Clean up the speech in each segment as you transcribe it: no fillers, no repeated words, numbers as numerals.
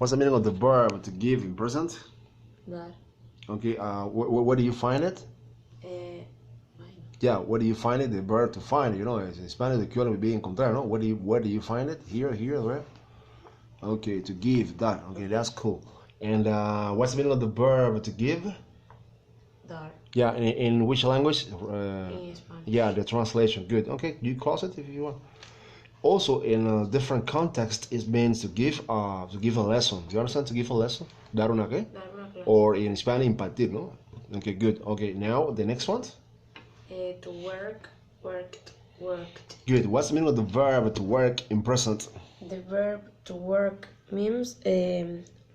What's the meaning of the verb to give in present? Dar. Okay, where do you find it? Yeah, where do you find it? The verb to find, you know, in Spanish the equivalent would be encontrar, no? Where do you find it? Here, right? Okay, to give, that. Okay, that's cool. And what's the meaning of the verb to give? Dar. Yeah, in which language? In Spanish. Yeah, the translation. Good. Okay, you cross it if you want. Also, in a different context, it means to give a lesson. Do you understand? To give a lesson. Dar una qué? Dar una clase. Or in Spanish, impartir, no? Okay, good. Okay, now the next one. To work, worked. Good. What's the meaning of the verb to work in present? The verb to work means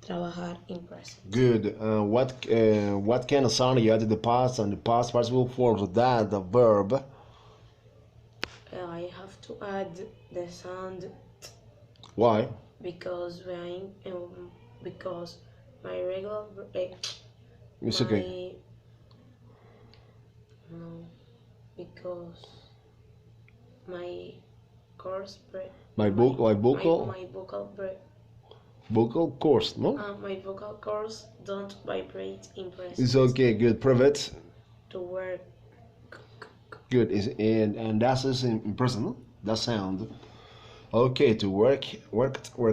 trabajar in present. Good. What kind of sound you add to the past and the past participle forms of that the verb? I have to add the sound Why? because because my regular It's okay. No, because my course My vocal course, no? my vocal cords don't vibrate in present. It's okay. Good. Private. To work. Good. And that's in present, no? That sound. Okay, to work.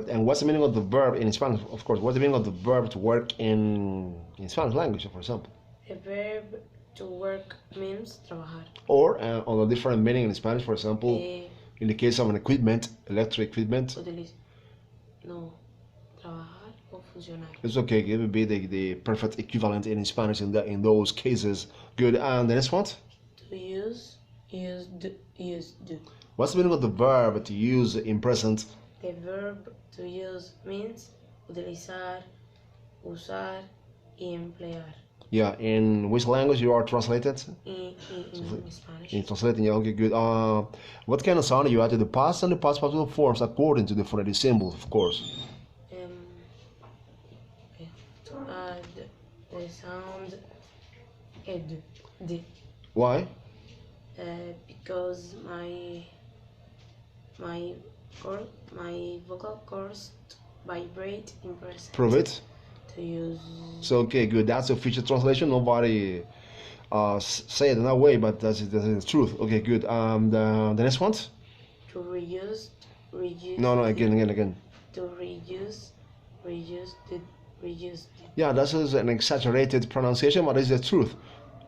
And what's the meaning of the verb in Spanish? Of course, what's the meaning of the verb to work in Spanish language, for example? The verb to work means trabajar. Or on a different meaning in Spanish, for example, in the case of an equipment, electric equipment. No, trabajar o funcionar. It's okay. It would be the perfect equivalent in Spanish in those cases. Good. And the next one? To use, used. What's the meaning of the verb to use in present? The verb to use means utilizar, usar y emplear. Yeah, in which language you are translated? In Spanish. In translating, yeah, okay, good. What kind of sound you add to the past and the past participle forms according to the phonetic symbols, of course? To add the sound ed. Why? Because my vocal cords vibrate in present. Prove it. To use. So okay, good. That's the official translation. Nobody say it in that way, but that's the truth. Okay, good. The next one. To reuse. No, again. To reuse. Yeah, that is an exaggerated pronunciation, but it's the truth.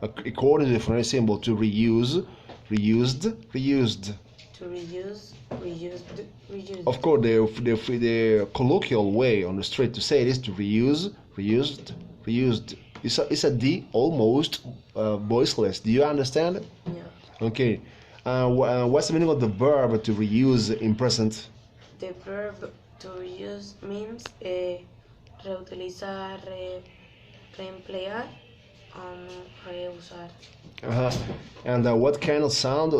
According to the phonetic symbol, to reuse, reused. To reuse, reused. Of course, the colloquial way on the street to say it is to reuse, reused. It's a D almost voiceless. Do you understand? Yeah. Okay. What's the meaning of the verb to reuse in present? The verb to reuse means reutilizar, reemplear, reusar. And what kind of sound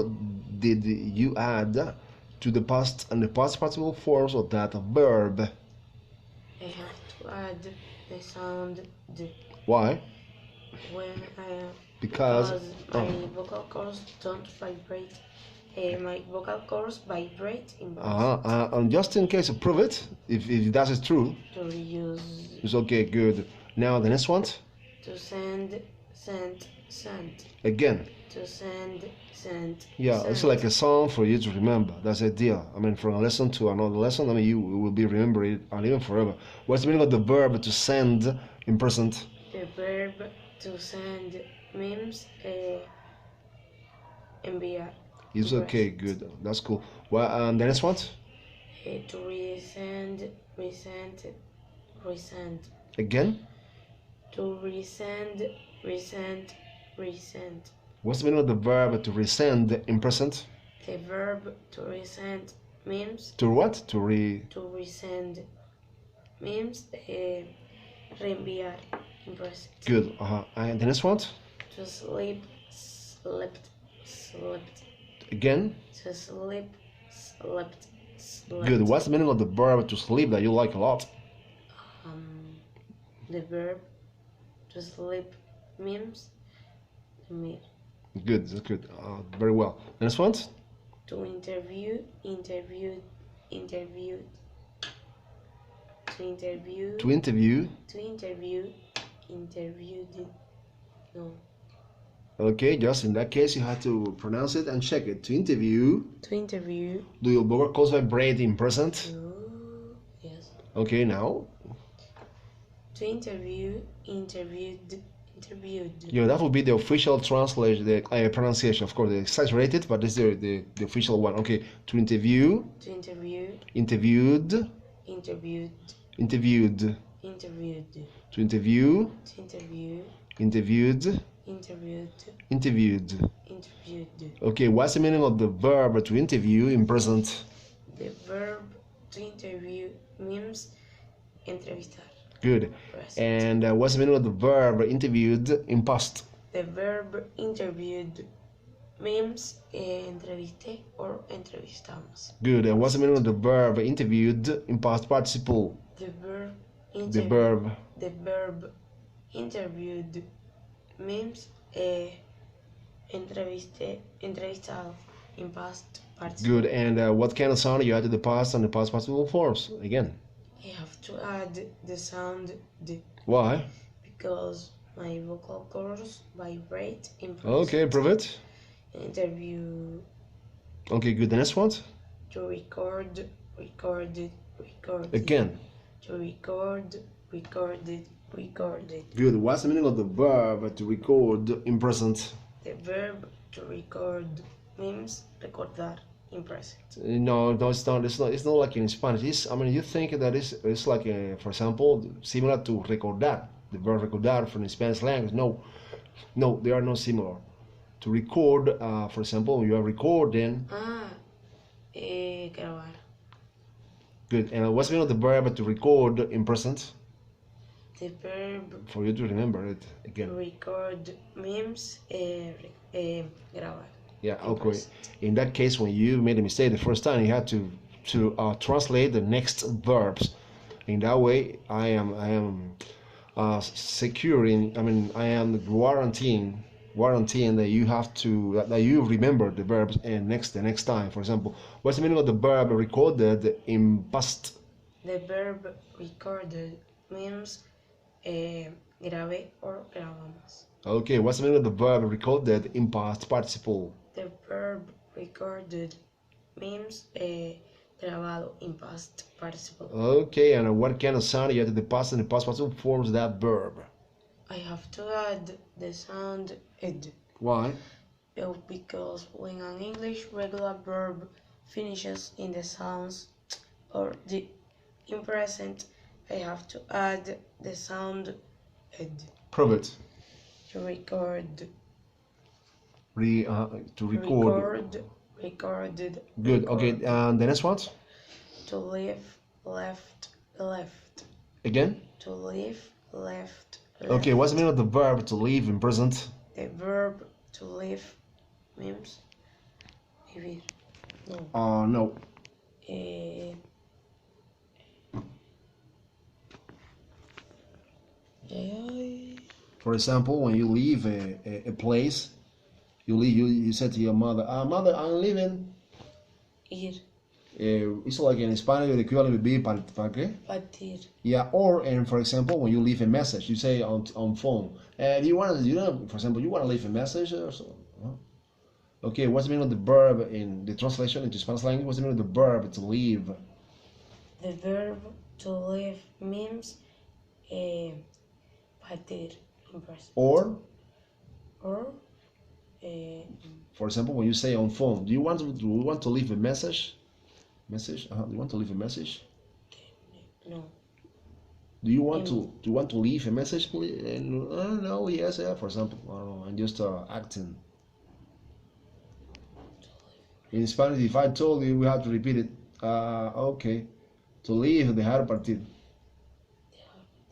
did you add to the past and the past participle forms of that verb? I have to add the sound D. Why? Because my vocal cords don't vibrate. My vocal cords vibrate in present. And just in case, prove it. If that is true. To reuse. It's okay. Good. Now the next one. To send. Again. To send. Yeah, it's like a song for you to remember. That's the idea. I mean, from a lesson to another lesson, I mean, you will be remembering it and even forever. What's the meaning of the verb to send in present? The verb to send means enviar. It's okay, good. That's cool. Well, and the next one? To resend. Again? To resend. What's the meaning of the verb to resend in present? The verb to resend means. To what? To resend means reenviar in present. Good. And the next one? To slept. Again? To slept. Good. What's the meaning of the verb to sleep that you like a lot? The verb to sleep means me. Good, that's good. Very well. Next one? To interview. To To interview. To interview. To interview. Interviewed. No. Okay, just in that case, you have to pronounce it and check it. To interview. To interview. Do your vocals vibrate in present? Yes. Okay, now. To interview. Interviewed. Interviewed. Yeah, that would be the official translation, the pronunciation. Of course, exaggerated, but this is the official one. Okay, to interview. To interview. Interviewed. Interviewed. Interviewed. Interviewed. To interview. To interview. Interviewed. Interviewed. Interviewed. Interviewed. Okay, what's the meaning of the verb to interview in present? The verb to interview means entrevistar. Good. Present. And what's the meaning of the verb interviewed in past? The verb interviewed means entrevisté or entrevistamos. Good. And what's the meaning of the verb interviewed in past participle? The verb The verb. The verb interviewed means entrevistado in past participle. Good. And what kind of sound you add to the past and the past participle forms? Again. I have to add the sound d. Why? Because my vocal cords vibrate in present. Okay, prove it. Interview. Okay, good. The next one. To record, recorded, recorded. Again. To record, recorded, recorded. Good. What's the meaning of the verb to record in present? The verb to record means recordar in present. No, it's not. It's not like in Spanish. You think that it's like, for example, similar to recordar, the verb recordar from the Spanish language. No, they are not similar. To record, for example, when you are recording. Grabar. Good. And what's the meaning of the verb to record in present? The verb For you to remember it to again. record means grabar. Yeah. Okay. In that case, when you made a mistake the first time, you had to translate the next verbs. In that way, I am securing. I am guaranteeing that you have to that you remember the verbs and the next time. For example, what's the meaning of the verb recorded in past? The verb recorded means grabé or grabamos. Okay, what's the meaning of the verb recorded in past participle? The verb recorded means grabado in past participle. Okay, and what kind of sound you add to the past and the past participle forms that verb? I have to add the sound ed. Why? Because when an English regular verb finishes in the sounds or the in present, I have to add the sound ed. Prove it. To record. To record. Recorded. Good. Record. Okay, and the next one? To live, left, left. Again? To live, left, left. Okay, what's the meaning of the verb to live in present? The verb to live means vivir. No. No. For example, when you leave a place, you said to your mother, "Mother, I'm leaving." Ir. It's like in Spanish, the equivalent would be ¿para qué? Partir. Yeah, and for example, when you leave a message, you say on phone, do you want to, for example, you want to leave a message or so? Huh? Okay, what's the meaning of the verb in the translation into Spanish language? What's the meaning of the verb to leave? The verb to leave means partir in present. Or, for example, when you say on phone, do you want to leave a message? Do you want to leave a message? No. Do you want to leave a message, please? No, yes, yeah. For example, I don't know, I'm just acting. In Spanish, if I told you, we have to repeat it. Okay. To leave, dejar partir.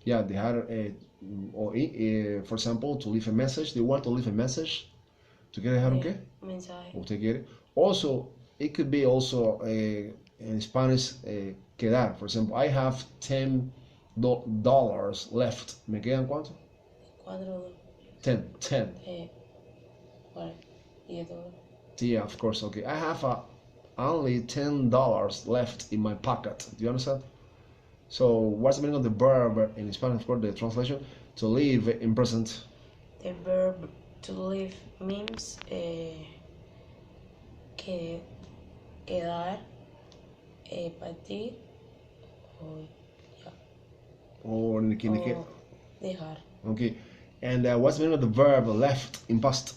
Yeah, dejar. For example, to leave a message. Do you want to leave a message? ¿Tú quieres dejar un qué? Mensaje. ¿Usted quiere? Also, it could be also in Spanish, quedar. For example, I have $10 left. ¿Me quedan cuánto? 4. 10. Vale. $10. Yeah, of course. Okay, I have only $10 left in my pocket. Do you understand? So what's the meaning of the verb in Spanish? For the translation, to live in present. The verb to live means quedar, partir, o, yeah, Or in the o dejar. Okay. And what's the meaning of the verb left in past?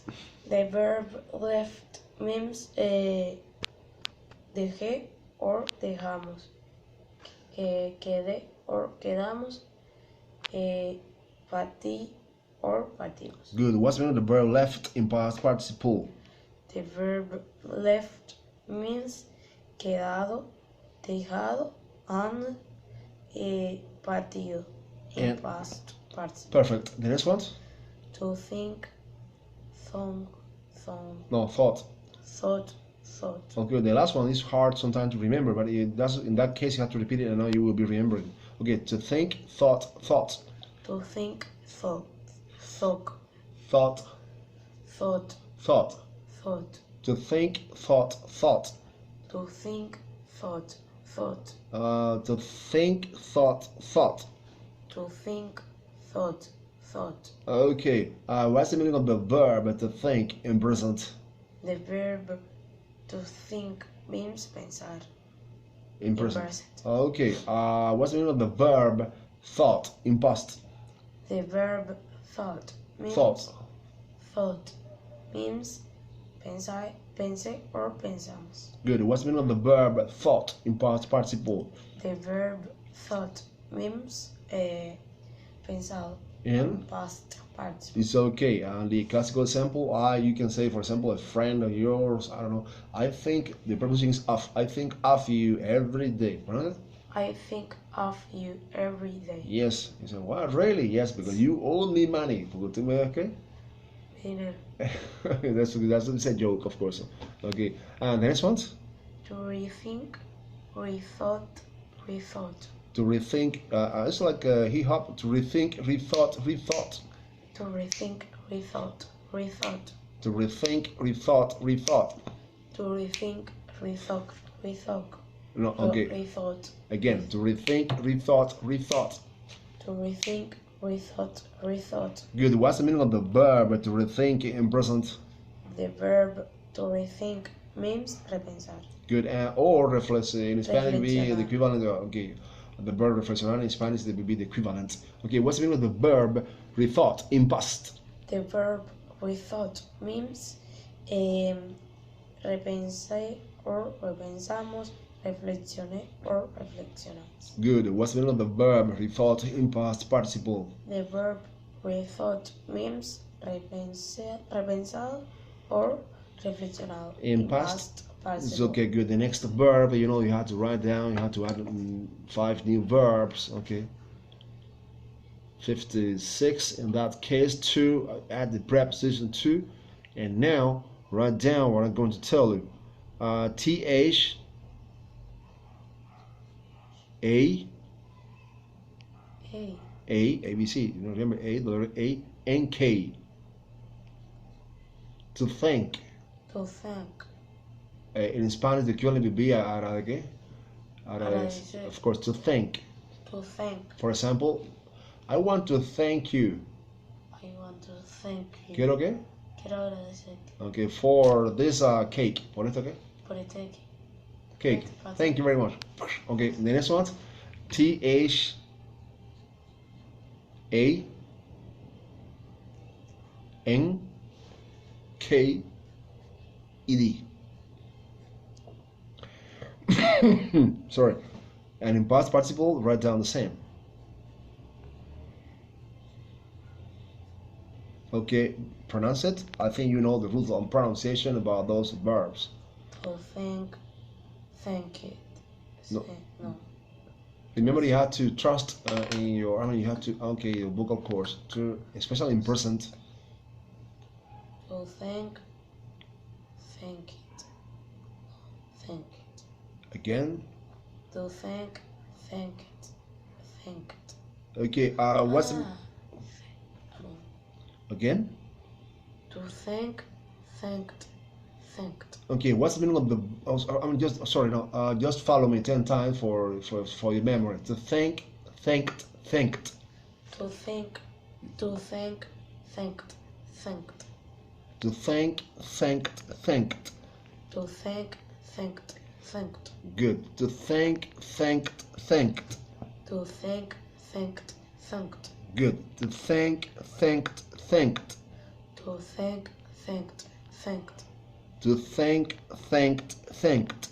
The verb left means dejé or dejamos, quedé or quedamos, partí or partimos. Good. What's the meaning of the verb left in past participle? The verb left means quedado, dejado, and partido in And- past participle. Perfect. The next one? To think, thought, No, thought. thought. Okay, the last one is hard sometimes to remember, but it does, in that case you have to repeat it and now you will be remembering. Okay, to think, thought. To think, thought. Thought. Thought. To think, thought. To think, thought. To think, thought. To think, thought. Okay, what's the meaning of the verb to think in present? The verb to think means pensar. In present. Okay, what's the meaning of the verb thought in past? The verb thought means Thought. Pensar, pensé or pensamos. Good. What's the meaning of the verb thought in past participle? The verb thought means pensado In past participle. it's okay. And the classical example, you can say, for example, a friend of yours, I don't know, I think the preposition is of. I think of you every day. Right? I think of you every day. Yes. You say, what, really? Yes, because you owe me money. Okay? Dinner. that's it's a joke, of course. Okay. And the next one? To rethink, rethought. To rethink. It's like hip hop. To rethink, rethought. To rethink, rethought. To rethink, rethought. To rethink, rethought. No, okay. Rethought. Again, to rethink, rethought. To rethink, rethought. Good. What's the meaning of the verb to rethink in present? The verb to rethink means repensar. Good. Or reflex in Spanish would be the Reflexionar. equivalent. Okay. The verb reflexionar in Spanish would be the equivalent. Okay. What's the meaning of the verb rethought in past? The verb rethought means repensé or repensamos, reflexioné or reflexionamos. Good. What's the meaning of the verb rethought in past participle? The verb rethought means repensado or reflexionado In past? It's participle. okay. Good. The next verb, you have to write down. You have to add 5 new verbs. Okay. 56 in that case. 2. Add the preposition to, and now write down what I'm going to tell you. Th, a, Hey, ABC. Remember A, the letter A, and K. To think. to thank. In Spanish, the equivalent would be Agradecer. of course, to think. To thank. For example, I want to thank you. I want to thank you. Quiero qué? Quiero agradecerte Okay, for this cake. Por esto qué? por este Cake. Thank you very much. Okay, the next one. TH A N K E D. Sorry. And in past participle, write down the same. Okay, pronounce it. I think you know the rules on pronunciation about those verbs. to thank it. No. No. Remember, you have to trust in your. you have to your vocal cords to, especially in present. To thank it. Thank it. Again. To thank it. Okay. What's the, again? To thank thanked. Okay, what's the meaning of the? Just sorry, no. Just follow me 10 times for your memory. To thank, thanked, thanked. To thank, thanked, thanked. To thank, thanked, thanked. To thank, thanked, thanked. Good. To thank, thanked, thanked. To thank, thanked, thanked. Good. To thank, thanked, thanked. To thank, thanked, thanked. To thank, thanked, thanked.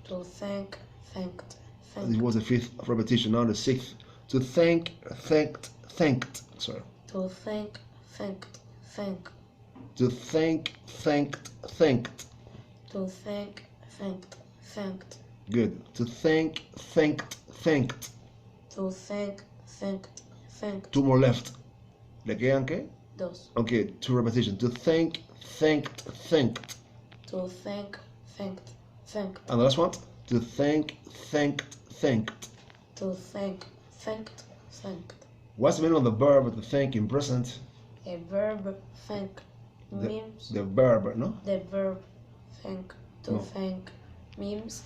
To thank, thanked, This thanked. was the 5th repetition. Now the 6th. To thank, thanked, thanked. Sorry. To thank, thanked, thanked. To thank, thanked, thanked. To thank, thanked, thanked. Good. To thank, thanked, thanked. To thank, thanked, thanked. 2 more left. ¿Le quedan qué? Dos. Okay, 2 repetitions. To thank, thanked, thanked. To thank, thanked, thanked. And the last one. To thank, thanked, thanked. To thank, thanked, thanked. What's the meaning of the verb to thank in present? A verb thank means The verb, no? the verb thank, to No. thank means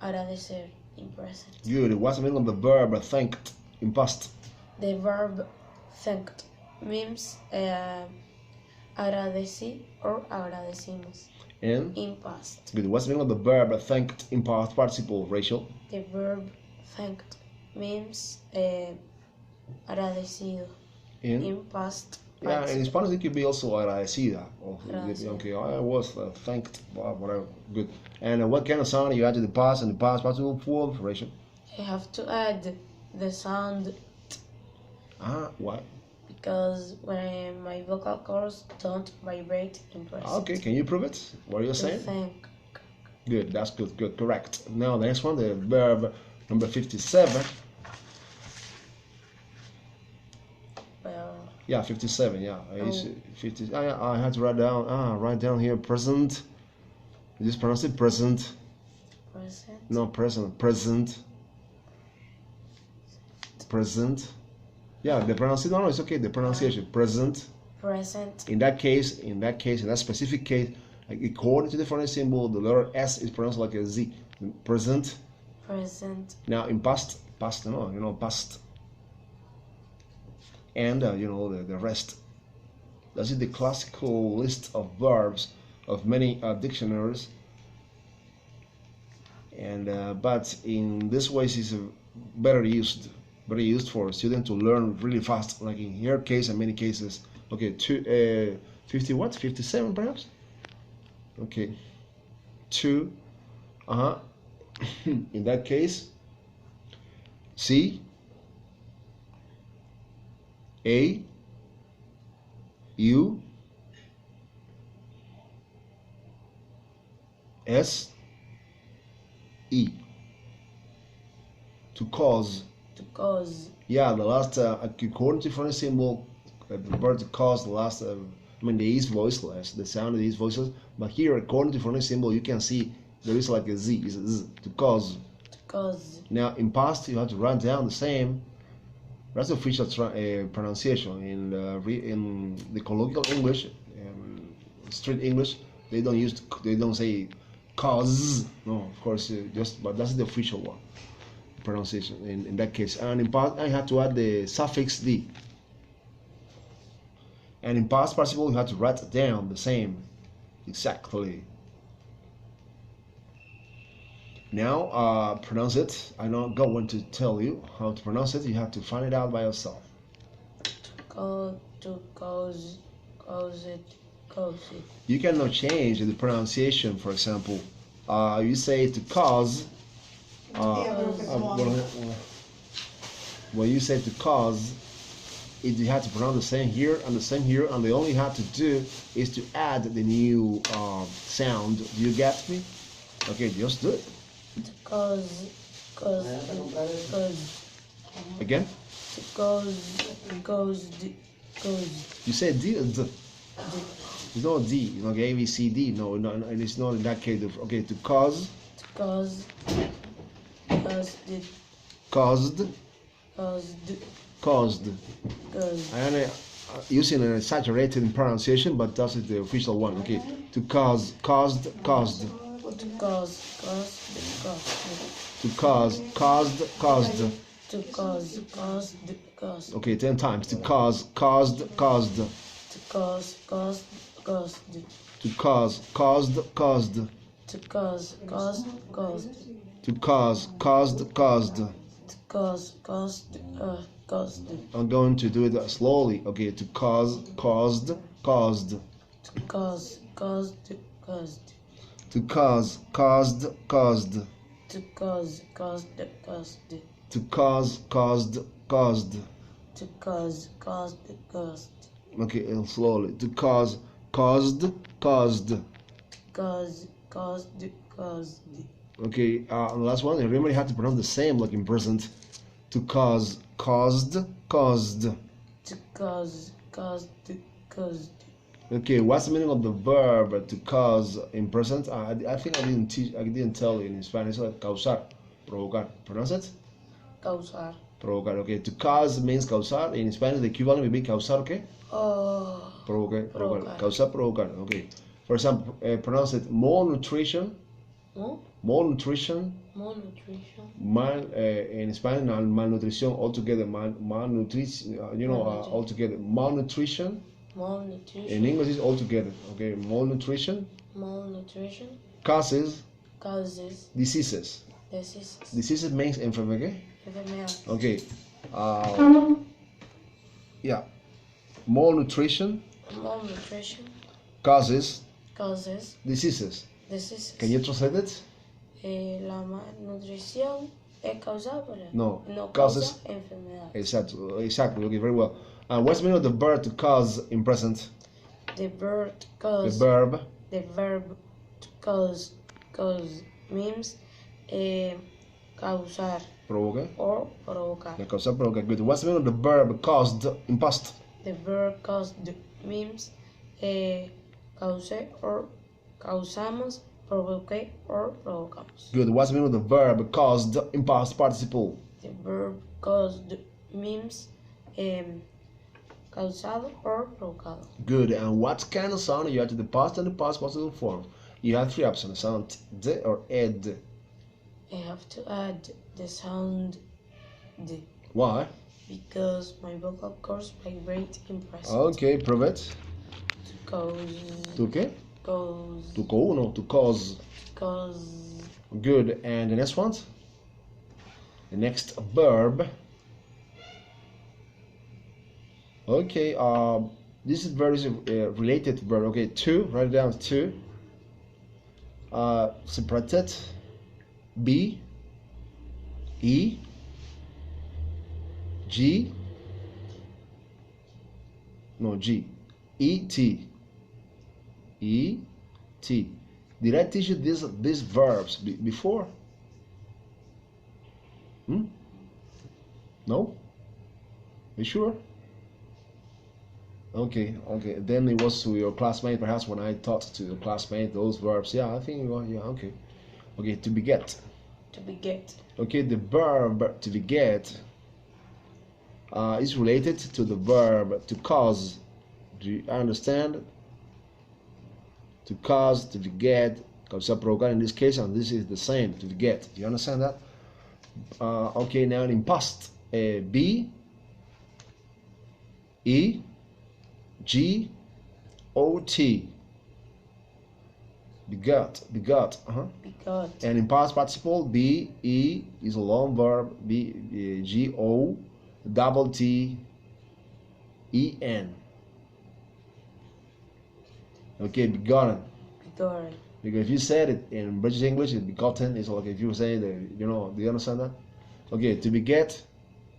agradecer in present. Good. What's the meaning of the verb thanked in past? The verb thanked means agradecí or agradecimos And in past. good. What's the meaning of the verb thanked in past participle, Rachel? The verb thanked means agradecido in past. Yeah, participle. in Spanish it could be also agradecida. Gracias. Okay, I was thanked, whatever. Good. And what kind of sound you add to the past and the past participle form, Rachel? I have to add the sound Why? because when my vocal cords don't vibrate in present. Okay, can you prove it? What are you To saying? thank. Good, that's good, good, correct. Now the next one, the verb number 57. Well, Yeah, 57. Yeah, Oh. 50. I had to write down here present. You just pronounce it present. present. No, present. Present. Present. Yeah, the pronunciation. No, it's okay. The pronunciation. Present. Present. In that case, in that specific case, like, according to the phonemic symbol, the letter S is pronounced like a Z. Present. Present. Now in past, past. And the rest. That's the classical list of verbs of many dictionaries. And but in this way, it's very used for students to learn really fast. Like in your case and many cases. Okay, 50 what? 57 perhaps. Okay, 2. In that case, C, A, U, S, E. To cause. To cause. Yeah, the last according to phonemic symbol, the verb to cause the last. The E is voiceless. The sound of the E is voiceless. But here, according to phonemic symbol, you can see there is like a Z. Is a Z to cause. To cause. Now in past, you have to write down the same. That's the official pronunciation. In the colloquial English, street English, they don't say cause. No, of course, but that's the official one pronunciation in that case. And in past, I had to add the suffix D. And in past participle, you have to write down the same exactly. Now pronounce it. I'm not going to tell you how to pronounce it. You have to find it out by yourself. To cause it. You cannot change the pronunciation. For example, you say to cause. When you say to cause, you have to pronounce the same here and the same here, and the only you have to do is to add the new sound. Do you get me? Okay, just do it. To cause. Again? To cause. You say D. It's not D. It's not A, B, C, D. No, it's not in that case. Okay, to cause. To cause. Caused. Caused. Caused. Caused. using an exaggerated pronunciation, but that is the official one. Okay, to cause, caused, caused. To cause, caused. To cause, caused, caused. To cause, caused. Okay, 10 times. To cause, caused, caused. To cause, caused. To cause, caused, caused. To cause, caused. To cause, caused, caused. To cause, caused. I'm going to do it slowly. Okay, to cause, caused, caused. To cause, caused. To cause, caused, caused. To cause, caused. To cause, caused, caused. To cause, caused. Okay, slowly. To cause, caused, caused. Cause, caused. Okay, the last one. Remember, you have to pronounce the same like in present. To cause, caused, caused. To cause, caused. Okay, what's the meaning of the verb to cause in present? I think I didn't tell you in Spanish. Causar, provocar. Pronounce it? Causar. Provocar. Okay, to cause means causar. In Spanish, the equivalent would be causar. Okay. Provocar. Causar, provocar. Okay. For example, pronounce it malnutrition. Malnutrition. In Spanish, malnutrition altogether. Malnutrition. Altogether. Malnutrition. In English, it's altogether. Okay. Malnutrition. Causes. Diseases. Diseases means enfermedad. Okay. Yeah. Malnutrition. Causes. Diseases. Can you translate it? La malnutrición es causable. No. Causa enfermedad. Exactly. Okay, very well. What's the meaning of the verb to cause in present? The verb cause. The verb to cause means causar. Provocar. Or provocar. Causar, provocar. Good. What's the meaning of the verb caused in past? The verb caused means causé or causamos, provoqué or provocamos. Good. What's the meaning of the verb caused in past participle? The verb caused means causado or provocado. Good. And what kind of sound you add to the past and the past participle form? You have three options: sound d or ed. I have to add the sound d. Why? Because my vocal cords vibrate in present. Okay, prove it. To cause. To qué? Cause. To co, no, to cause. Cause. Good. And the next one? The next verb. Okay, this is very related verb. Okay, to, write it down, to. Separated. B. E. G. No, G. E. T. E. T. Did I teach you these verbs before? No? You sure? Okay. Then it was to your classmate, perhaps, when I taught to your classmate those verbs. Yeah, I think, yeah, okay. Okay, to beget. To beget. Okay, the verb to beget is related to the verb to cause. Do you understand? To cause, to beget, causar, provocar in this case, and this is the same, to beget. Do you understand that? Okay, now in past, B, E, G, O, T. Begot. Begot. And in past participle, B, E is a long verb, B, G, O, double T, E, N. Okay, begotten. Begotten. Because if you said it in British English, it's begotten. It's like if you say that, do you understand that? Okay, to beget.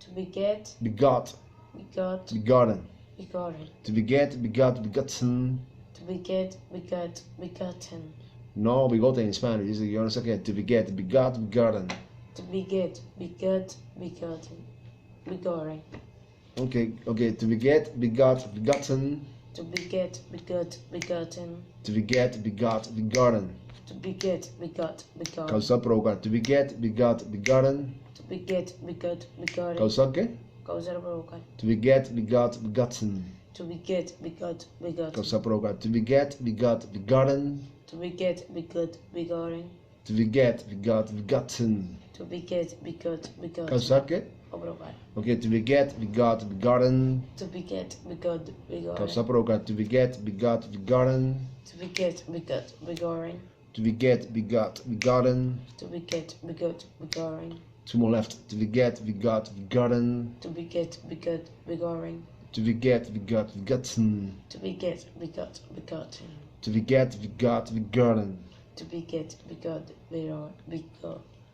To beget. Begot. Begot. Begotten. Begotten. To beget, begot, begotten. To beget, begot, begotten. No, begotten in Spanish. You understand? Okay, to beget, begot, begotten. To beget, begot, begotten. Begotten. Okay, to beget, begot, begotten. To beget, begot, begotten. To beget, begot, begotten. To beget, begot, begotten. Causar, provocar. To beget, begot, begotten. To beget, begot, begotten. Causar, ¿qué? causar provocar. To beget, begot, begotten. To beget, begot, begotten. Causar provocar. To beget, begot, begotten. To beget, begot, begotten. To beget, begot, begotten. To beget, begot, begotten. Causar qué? O provocar. Okay, to beget, begot, begotten. To beget, begot, begotten. Causar provocar. To beget, begot, begotten. To beget, begot, begotten. To beget, begot, begotten. To beget, begot, begotten. Two more left. To beget, begot, begotten. To beget, begot, begotten. To beget, begot, begotten. To beget, begot, begotten. To beget, begot, begotten. To beget, begot,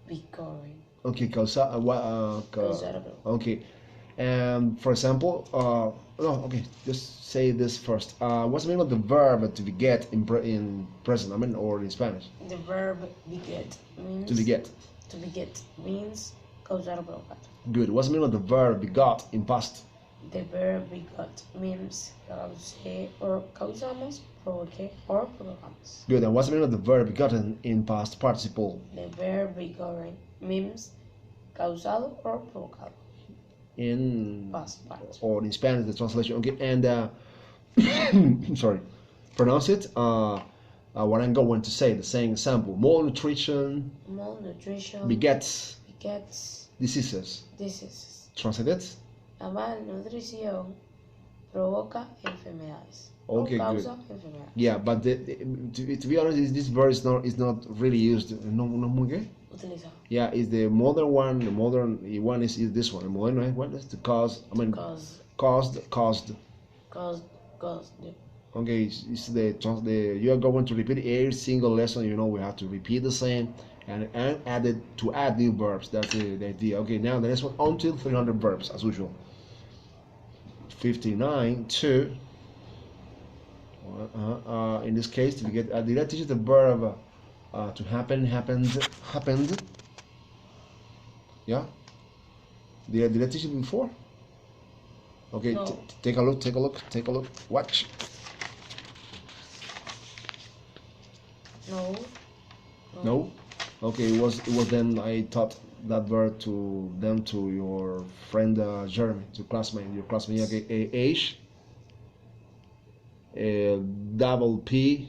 begotten. Okay, causar. Causar. Okay. For example, no, okay, just say this first. What's the meaning of the verb to beget in present, I mean, or in Spanish? The verb beget means To beget. To beget means causar o provocar. Good. What's the meaning of the verb begot in past? The verb begot means causé or causamos, provoqué or provocamos. Good. And what's the meaning of the verb begotten in past participle? The verb begotten means causado or provocado. In Past part. or in Spanish, the translation. Okay, and sorry, pronounce it. What I'm going to say, the same example: malnutrition begets diseases. Diseases. Translate it. La malnutrición provoca enfermedades. Okay, o causa good. enfermedades. Yeah, but to be honest, this verb is not really used. No muy qué. Utilizado. Yeah, is the modern one. The modern one is this one. The modern one is the cause. I mean, caused. Okay, it's the you are going to repeat every single lesson. You know, we have to repeat the same and add new verbs. That's the idea. Okay, now the next one until 300 verbs as usual. 59 to. In this case, to get did I teach you the verb to happen, happened? Yeah. Did I teach it before? Okay, No. take a look. Watch. No. Okay, it was then I taught that verb to your friend Jeremy, your classmate. Okay, age. Double P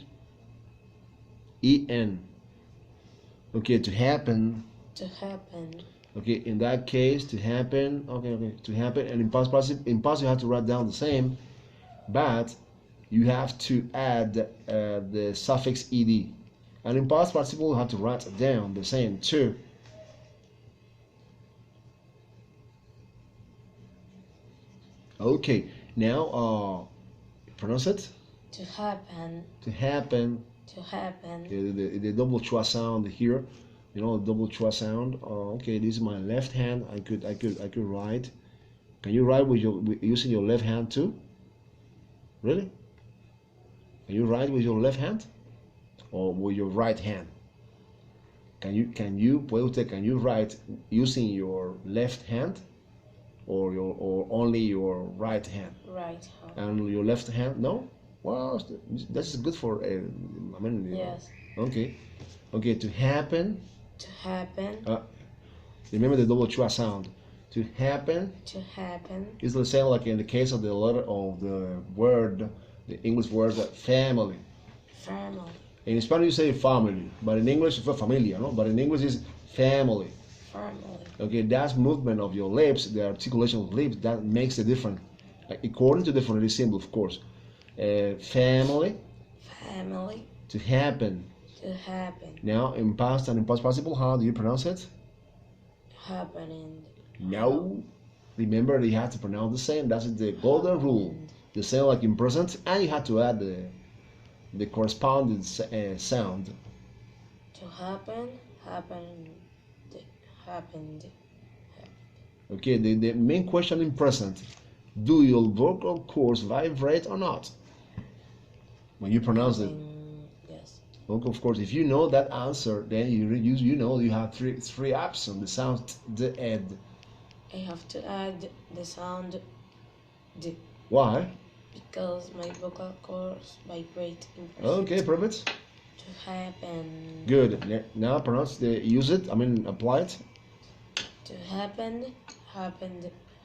E N. Okay, to happen. Okay, in that case, to happen. Okay, to happen. And in past you have to write down the same, but you have to add the suffix ed. And in past participle, you have to write down the same too. Okay, now pronounce it. To happen. The double schwa sound here, you know, the double schwa sound. Okay, this is my left hand. I could write. Can you write with using your left hand too? Really? Can you write with your left hand or with your right hand? Can you write using your left hand or only your right hand? Right hand. And your left hand? No. Well, that's good for. Yes. Okay. To happen. Remember the double schwa sound. To happen. Is the same like in the case of the letter of the word, the English word family. In Spanish you say family, but in English it's familia, no? But in English it's family. Okay, that's movement of your lips, the articulation of lips, that makes a difference. According to the phonetic symbol, of course. Family. To happen. Now, in past and in past participle, how do you pronounce it? Happening. No. Remember, you have to pronounce the same. That's the golden rule. The same like in present, and you have to add the corresponding sound. To happened. Okay, the main question in present: do your vocal cords vibrate or not? When you pronounce it. Yes. Okay, of course, if you know that answer, then you know you have three options: the sound, the ed. I have to add the sound d. Why? Because my vocal cords vibrate in present. Okay, perfect. To happen. Good. Now pronounce use it. I mean, apply it. To happened.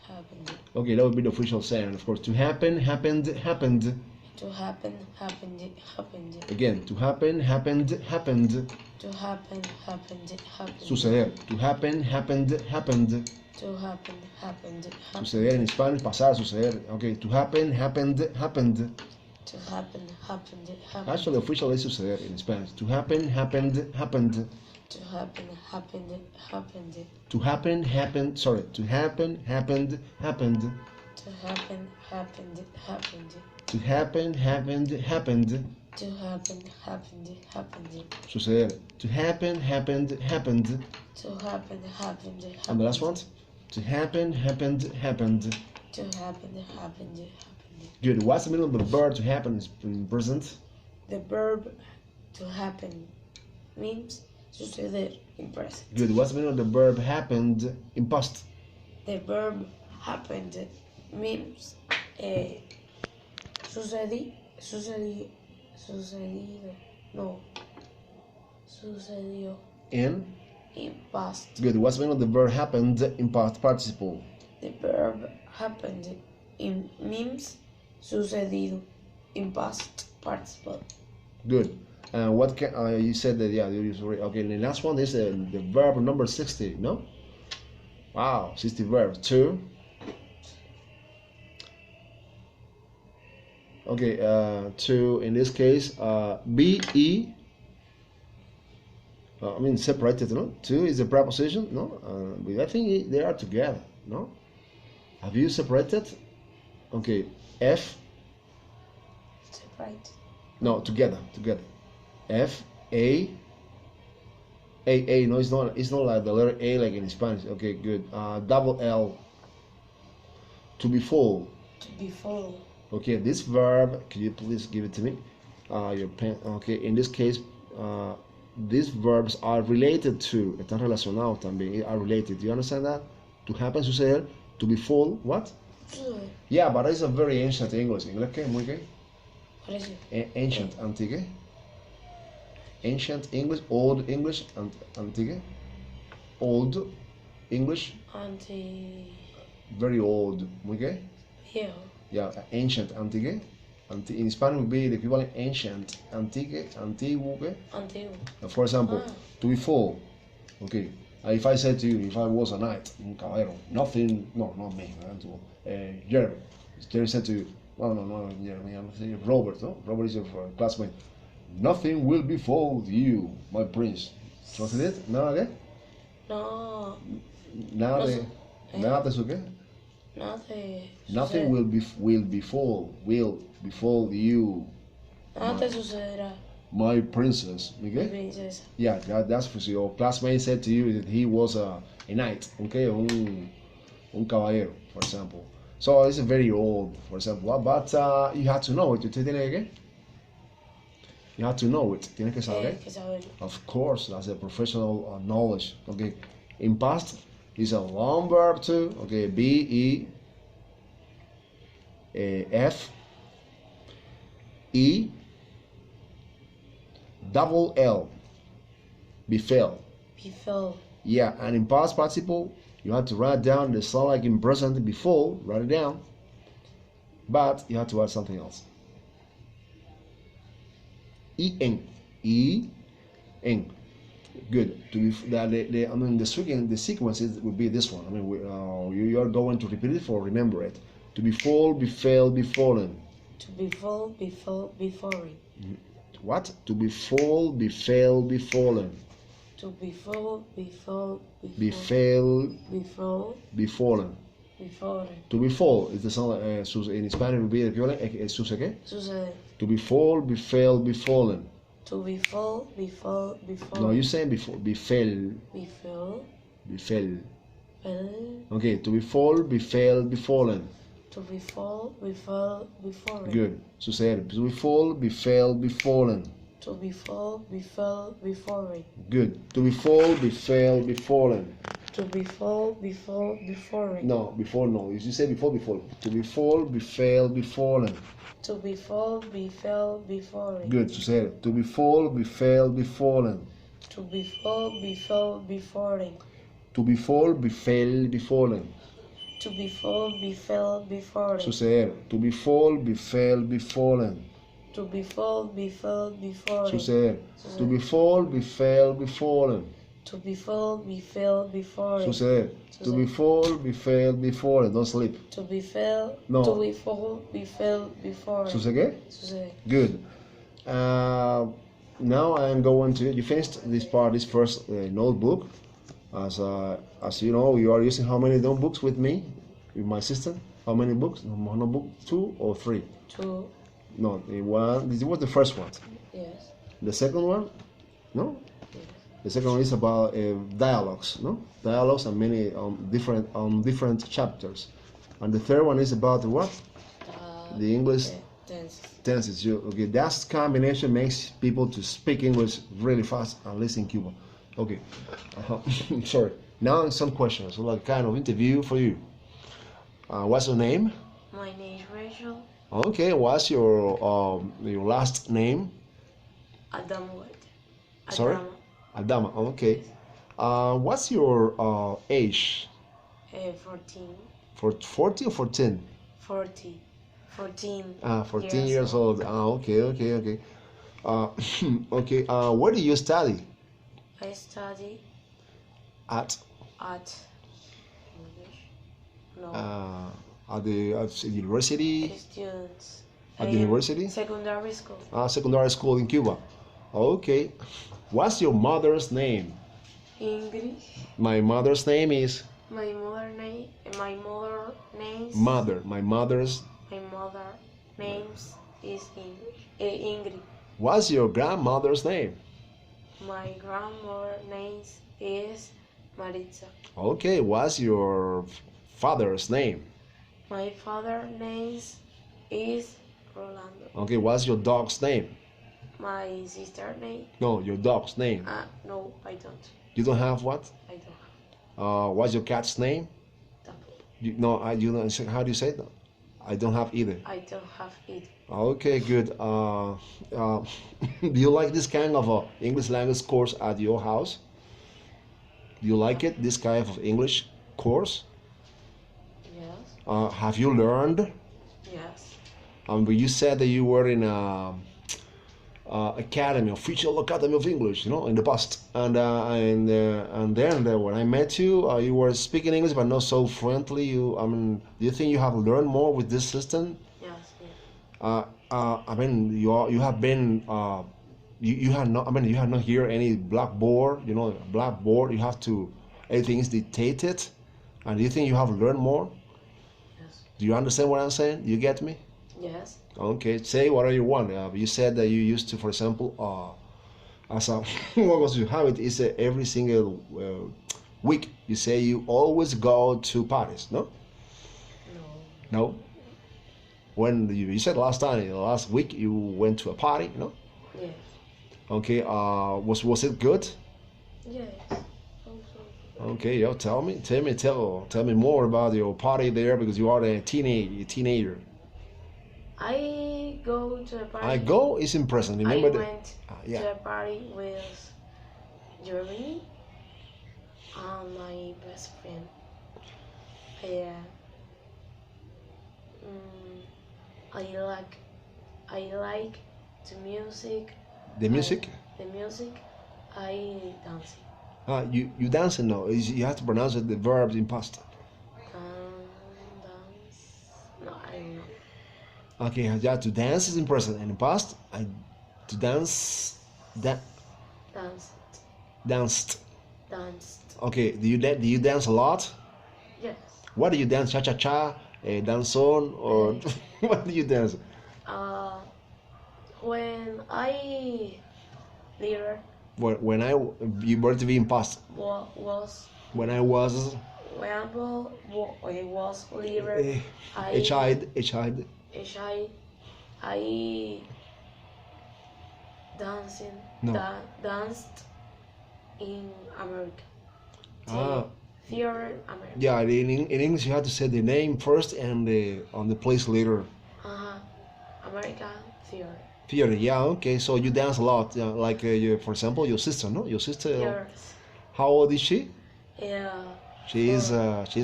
happened. Okay, that would be the official saying. Of course, to happen, happened, happened. To happen, happened, happened. Again, to happen, happened, happened. To happen, happened, happened. Suceder. To happen, happened, happened. To happen, happened, happened. Suceder en Spanish, pasar, suceder. Okay, to happen, happened, happened. To happen, happened, happened. Actually, official is suceder in Spanish. To happen, happened, happened. To happen, happened, happened. To happen, happened. Sorry, to happen, happened, happened. To happen, happened, happened. To happen, happened, happened. To happen, happened, happened. Suceder. To happen, happened, happened. To happen, happened, happened. And the last one? To happen, happened, happened. To happen, happened, happened. Good. What's the meaning of the verb to happen in present? The verb to happen means suceder in present. Good. What's the meaning of the verb happened in past? The verb happened means sucedido, no, sucedió In? in past. Good. What's the meaning of the verb happened in past participle? The verb happened in means sucedido in past participle. Good. What can you said that? Yeah, you sorry. Okay. The last one is the verb number 60. No. Wow, 60 verbs. To. Okay. To in this case, be. I mean separated. No. To is a preposition. No. But I think they are together. No. Have you separated? Okay. F. Separate. No, together. F A. No, it's not like the letter A like in Spanish. Okay, good. Double L. To be full. To be full. Okay, this verb. Can you please give it to me? Your pen. Okay, in this case, these verbs are related to. Están relacionados también. Are related. Do you understand that? To happen, suceder. To be full. What? Yeah, but it's a very ancient English. ¿Inglés qué? ¿Muy qué? What is it? Ancient, antique. Ancient English, old English, antique. Old English, very old. ¿Muy qué? Viejo. Yeah, ancient, antique. In Spanish would be the equivalent ancient, antique, antiguo. ¿Qué? Antiguo. For example, to be full. Okay. If I said to you, if I was a knight, un caballero, nothing, no, not me, Jeremy. Jeremy said to you, no, Jeremy, I'm saying Robert, no? Robert is your classmate. Nothing will befall you, my prince. Translate it? ¿Nada qué? No. Nada de, nada de su qué? Nada de Nothing will befall you. Nada te sucederá. My princess. Okay? Princesa. Yeah, that's for sure. Your classmate said to you that he was a knight, okay? Un caballero, for example. So it's very old, for example. But you have to know it. ¿Usted tiene que? You have to know it. Tienes que saber. Que saberlo. Of course, that's a professional knowledge. Okay. In past, is a long verb too. Okay. B E F E double L. Befell. Befell. Yeah, and in past participle, you have to write down the sound like in present before, write it down. But you have to add something else. En. Good. To be I mean the sequence would be this one. I mean you are going to repeat it for remember it. To befall, befell, befallen. To befall, befall, befallen. What? To befall, befell, befallen. To befall, befall, befell, befallen. Befallen. To befall is the sound in Spanish would be the equivalent. ¿Qué? Sucede. To befall, befell, befallen. To befall, befall, befallen. No, you saying before befell. Befell. Befell. Befell. Okay, to befall, befell, befallen. To befall, befell, befallen. Good. Suceder. To befall, befell, befallen. To befall, befell, befallen. Good. To befall, befell, befallen. To befall, befall, befallen. No, before no. You say before, before. To befall, befell, befallen. To befall, befell, befallen. Good. Suceder. To befall, befell, befallen. To befall, befell, befallen. To befall, befell, befallen. To befall, befell, befallen. Suceder. To befall, befell, befallen. To befall, befell, befallen. Suceder. To befall, befell, befallen. To befall, befell, befallen. Suceder. To befall, befell, befallen. Don't sleep. To befell, No. to befall, befell, befallen. Suceder? Suceder. Good. Now I am going to. You finished this part, this first notebook. As you know, you are using how many notebooks with me, with my sister? How many books? Notebook 2 or 3? 2. No, the one. This was the first one. Yes. The second one? No. Yes. The second one is about dialogues. No, dialogues and many different chapters. And the third one is about what? The English tenses. Okay, that combination makes people to speak English really fast and listen Cuba. Okay, sorry. Now some questions, so like kind of interview for you. What's your name? My name is Rachel. Okay, what's your last name? Adamo. Sorry? Adama. Okay. What's your age? 14. For 40 or 14? 40. 14. 14 years old. Okay. Okay. Where do you study? I study At English. No. At the university? Students. At the university? Secondary school. Secondary school in Cuba. Okay. What's your mother's name? English. My mother's name is? My mother names. Mother. My mother's? My mother names is English. Ingrid. What's your grandmother's name? My grandmother name is Maritza. Okay. What's your father's name? My father's name is Rolando. Okay. What's your dog's name? My sister's name? No, your dog's name. No, I don't. You don't have what? I don't have. What's your cat's name? Double. No, you don't. How do you say that? I don't have either. I don't have it. Okay, good. Do you like this kind of English language course at your house? Do you like it? This kind of English course? Yes. Have you learned? Yes. But you said that you were in a academy, official academy of English, in the past. And then when I met you, you were speaking English, but not so fluently. Do you think you have learned more with this system? Yes. You have been. You have not. You have not here any blackboard. Blackboard. You have to. Everything is dictated. And do you think you have learned more? Yes. Do you understand what I'm saying? Do you get me? Yes. Okay, say whatever you want. You said that you used to, for example, as a what was your habit is every single week. You say you always go to parties, no? No. No. When you said last week you went to a party, no? Yes. Okay. Was it good? Yes. Okay, tell me more about your party there because you are a teenager. I go to a party. I go is in present. Remember I went to a party with Jeremy and my best friend. I like the music. The music? The music. I dance. You dancing now. You have to pronounce the verbs in past. Dance. No, I don't know. Okay, yeah, to dance is in present and in past. To dance, danced. Okay, do you dance a lot? Yes. What do you dance? Cha cha cha, danzón, or what do you dance? When I little. When you were to be in past. Was. When I was. When I was little. A child. I danced in America. Theater America. Yeah, in English you have to say the name first and on the place later. America Theater. Theater, yeah, okay. So you dance a lot, like for example, your sister, no? Your sister. Yes. How old is she? Yeah. She's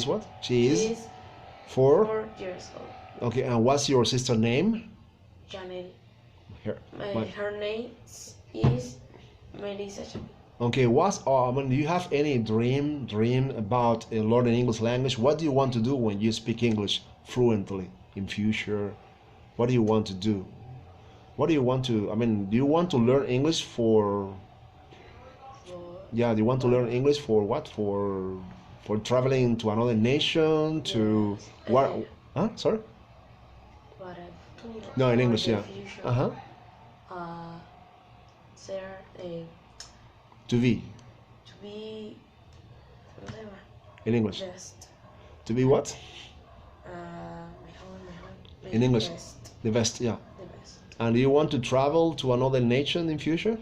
what? She is 4? 4 years old. Okay, and what's your sister name? Janelle. Her, Her name is Melissa. okay, do you have any dream about learning English language? What do you want to do when you speak English fluently in future? What do you want to do? What do you want to, do you want to learn English for, do you want to learn English for what? For traveling to another nation, to, what, sorry? No, in English, yeah. Uh-huh. There, To be, in English. best. To be what? In English. Best. The best, yeah. The best. And do you want to travel to another nation in future?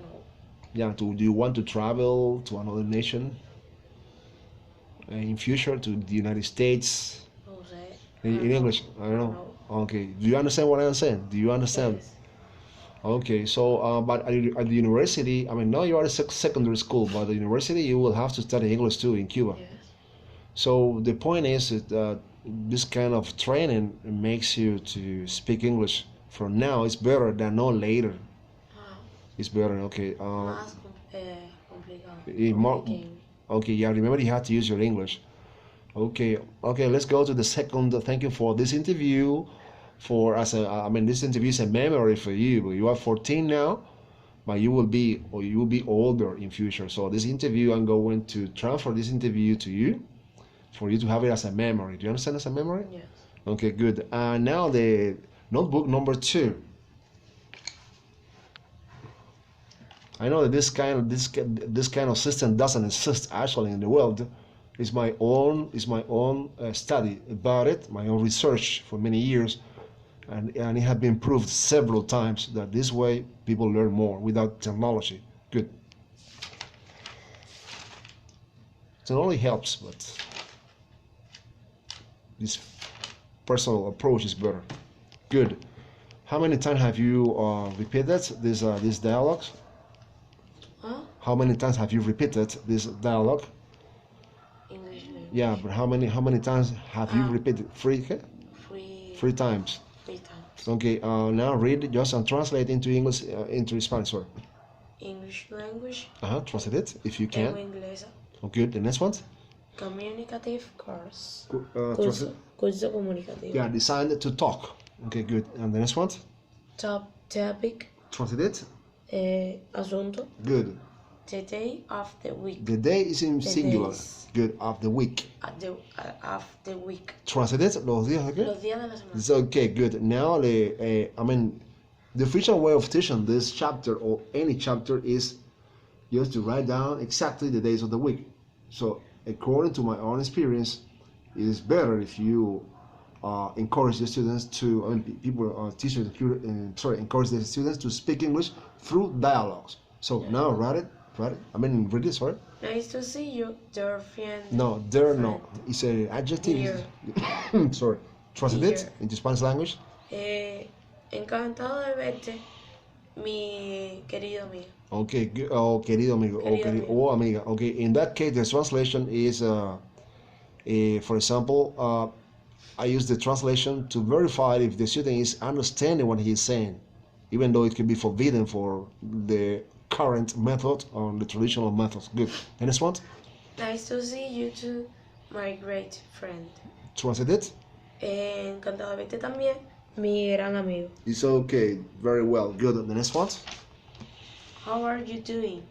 No. Yeah, do you want to travel to another nation in future, to the United States? No sé. In English, I don't know. Okay, do you understand what I'm saying? Do you understand? Yes. Okay, so but at the university, now you are at secondary school, but at the university you will have to study English too in Cuba. Yes. So the point is that this kind of training makes you to speak English from now. It's better than no later. It's better, okay. Más complicado. Okay, yeah, remember you have to use your English. Okay, let's go to the second. Thank you for this interview. This interview is a memory for you. You are 14 now, but you will be older in future. So this interview, I'm going to transfer this interview to you, for you to have it as a memory. Do you understand as a memory? Yes. Okay, good. Now the notebook number 2. I know that this kind of system doesn't exist actually in the world. It's my own study about it, my own research for many years, and it has been proved several times that this way people learn more without technology. Good. Technology helps, but this personal approach is better. Good. How many times have you repeated these dialogues? Huh? How many times have you repeated this dialogue? English language. Yeah, but how many times have you repeated? 3, okay? 3 times. 3 times. Okay. Now read it just and translate into English into Spanish. Sorry. English language. Translate it if you can. Lengua inglesa. Oh, good. The next one. Communicative course. Translate. Curso comunicativo. Yeah, designed to talk. Okay, good. And the next one. Topic. Translate it. Asunto. Good. The day of the week. The day is in singular. Days. Good. Of the week. Of the week. Translate it. Los días, okay? Los días de la semana. It's okay, good. Now, the official way of teaching this chapter or any chapter is just to write down exactly the days of the week. So, according to my own experience, it is better if you encourage the students to, encourage the students to speak English through dialogues. So now write it. Read it, sorry. Nice to see you, dear friend. No, there no. It's an adjective. Dear. Sorry. Translate it Dear. into Spanish language. Encantado de verte, mi querido amigo. Okay, querido amigo. Querido Amiga. Okay, in that case, the translation is, for example, I use the translation to verify if the student is understanding what he is saying, even though it can be forbidden for the current method or the traditional methods. Good. The next one. Nice to see you too, my great friend. Translate it. Encantado de verte también, mi gran amigo. It's okay. Very well. Good. The next one. How are you doing?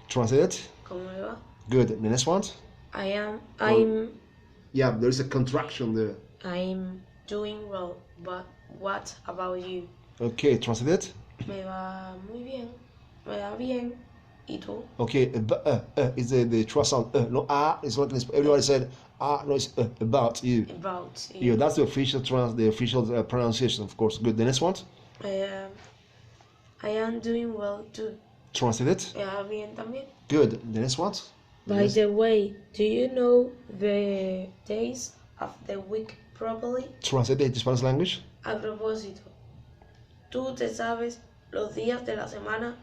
Translate it. ¿Cómo me va? Good. The next one. I'm Yeah, there's a contraction there. I'm doing well, but what about you? Okay, translate it. Me va muy bien. Me va bien. ¿Y tú? Okay, is the trust sound. No, it's not. Everybody said no, it's about you. About Yeah, you. that's the official pronunciation, of course. Good. The next one. I am doing well too. Translate it. Me va bien también. Good. The next one. By the way, do you know the days of the week properly? Translate it to Spanish language. A propósito, ¿tú te sabes los días de la semana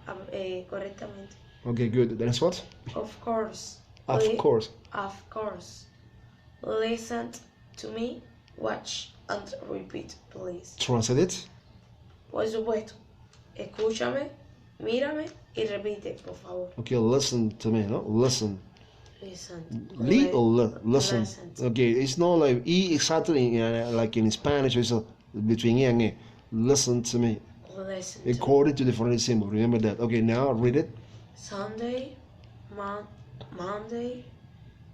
correctamente? Okay, good. The next one. Of course. Of course. Of course. Listen to me, watch and repeat, please. Translate it. Por supuesto. Escúchame, mírame y repite, por favor. Okay, listen to me, no? Listen. Listen. Listen. Listen. Okay, it's not like E exactly like in Spanish, it's between E and E. Listen to me. Listen. According to the phonemic symbol. Remember that. Okay, now read it. Sunday, Monday,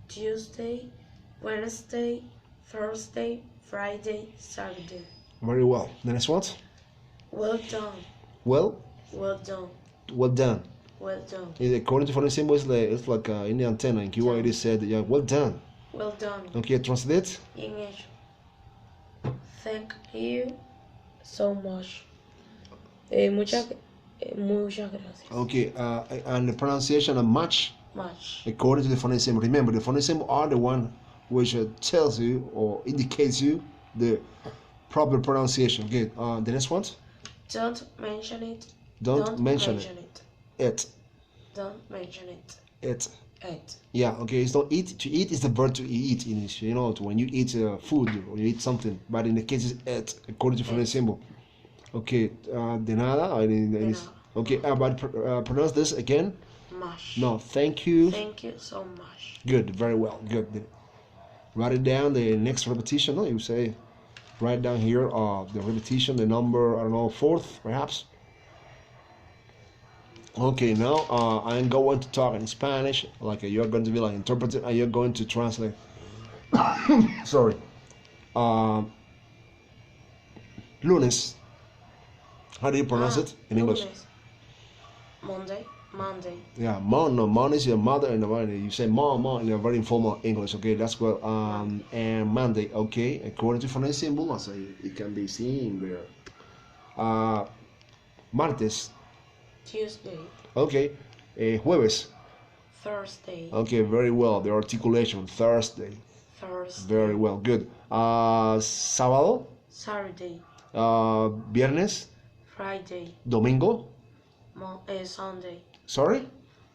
Tuesday, Wednesday, Thursday, Friday, Saturday. Very well. The next one. Well done. Well Done. well done. Well done. According to phonemic symbol, it's like in the antenna. In Cuba, it is said, yeah, well done. Well done. Okay, translate. English. Thank you so much. Muchas gracias. Okay, and the pronunciation of much. Much. According to the phonemic symbol. Remember, the phonemic symbol are the one which tells you or indicates you the proper pronunciation. Okay, the next one. Don't mention it. Don't mention it. Don't mention it. It. It. Yeah, okay, it's not eat. To eat is the verb to eat in English, you know, when you eat food or you eat something. But in the case it's it, according to phonemic symbol. Okay, de nada. Okay, but pronounce this again. Much. No, thank you. Thank you so much. Good, very well, good. Write it down, the next repetition, no? You say, write down here the repetition, the number, I don't know, 4th, perhaps. Okay, now I'm going to talk in Spanish, like you're going to be like interpreter, and you're going to translate. Sorry. Lunes. How do you pronounce it in English? Monday. Yeah, mom is your mother, and you say mom in a very informal English. Okay, that's well. And Monday. Okay, according to phonemic symbol, as it can be seen there. Martes. Tuesday. Okay, jueves. Thursday. Okay, very well. The articulation Thursday. Very well, good. Sábado. Saturday. Viernes. Friday. Domingo. Sunday. Sorry?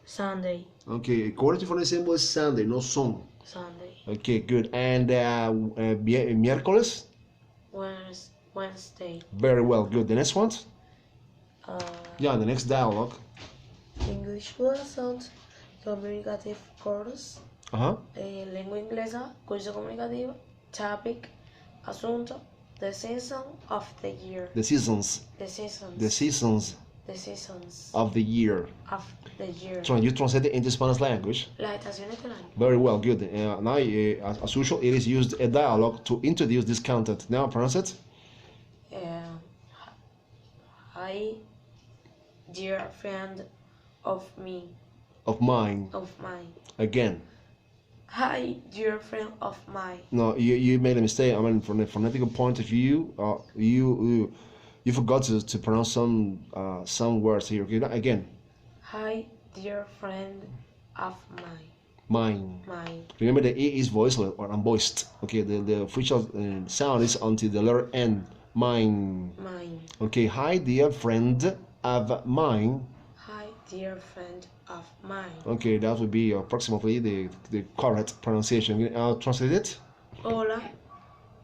Sunday. Okay, according to phonemic symbol is Sunday, no son. Sunday. Okay, good. And miércoles? Wednesday. Very well, good. The next one? Yeah, the next dialogue. English lessons, communicative course, lengua inglesa, curso comunicativo, topic, asunto, the season of the year. The seasons. The seasons. The seasons. The seasons. Of the year. Of the year. So you translate it into Spanish language. Las estaciones del año. Very well, good. Now, as usual, it is used a dialogue to introduce this content. Now, pronounce it. Hi, dear friend of me. Of mine. Of mine. Again. Hi, dear friend of mine. No, you made a mistake. I mean, from a phonetical point of view, you forgot to pronounce some words here. Okay, again. Hi, dear friend of mine. Mine. Mine. Remember, the E is voiceless or unvoiced. Okay, the official sound is until the letter N. Mine. Mine. Okay, hi, dear friend of mine. Hi, dear friend of mine. Okay, that would be approximately the correct pronunciation. I'll translate it. Hola,